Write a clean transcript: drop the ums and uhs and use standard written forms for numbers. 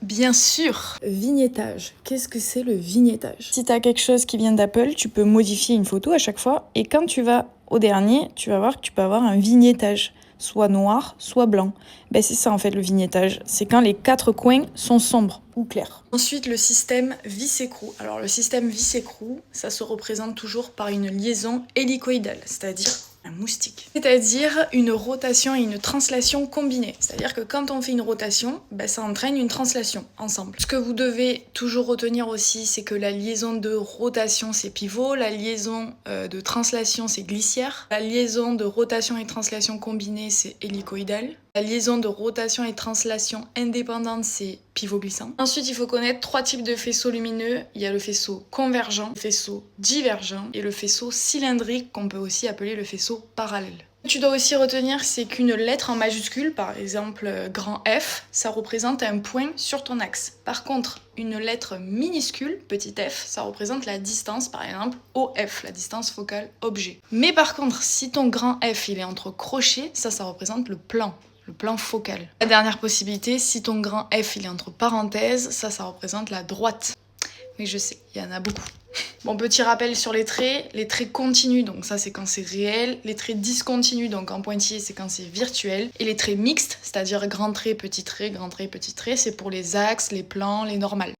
Bien sûr. Vignettage. Qu'est-ce que c'est le vignettage? Si tu as quelque chose qui vient d'Apple, tu peux modifier une photo à chaque fois. Et quand tu vas au dernier, tu vas voir que tu peux avoir un vignettage. Soit noir, soit blanc. C'est ça en fait le vignettage. C'est quand les 4 coins sont sombres ou clairs. Ensuite, le système vis-écrou. Alors le système vis-écrou, ça se représente toujours par une liaison hélicoïdale, c'est-à-dire un moustique. C'est-à-dire une rotation et une translation combinée. C'est-à-dire que quand on fait une rotation, ça entraîne une translation ensemble. Ce que vous devez toujours retenir aussi, c'est que la liaison de rotation, c'est pivot, la liaison de translation, c'est glissière, la liaison de rotation et translation combinée, c'est hélicoïdale. La liaison de rotation et translation indépendante, c'est pivot glissant. Ensuite, il faut connaître 3 types de faisceaux lumineux. Il y a le faisceau convergent, le faisceau divergent et le faisceau cylindrique qu'on peut aussi appeler le faisceau parallèle. Ce que tu dois aussi retenir, c'est qu'une lettre en majuscule, par exemple grand F, ça représente un point sur ton axe. Par contre, une lettre minuscule, petit f, ça représente la distance, par exemple OF, la distance focale objet. Mais par contre, si ton grand F il est entre crochets, ça représente le plan focal. La dernière possibilité, si ton grand F il est entre parenthèses, ça représente la droite. Oui, je sais, il y en a beaucoup. Bon, petit rappel sur les traits continus, donc ça c'est quand c'est réel, les traits discontinus, donc en pointillé c'est quand c'est virtuel, et les traits mixtes, c'est-à-dire grand trait, petit trait, c'est pour les axes, les plans, les normales.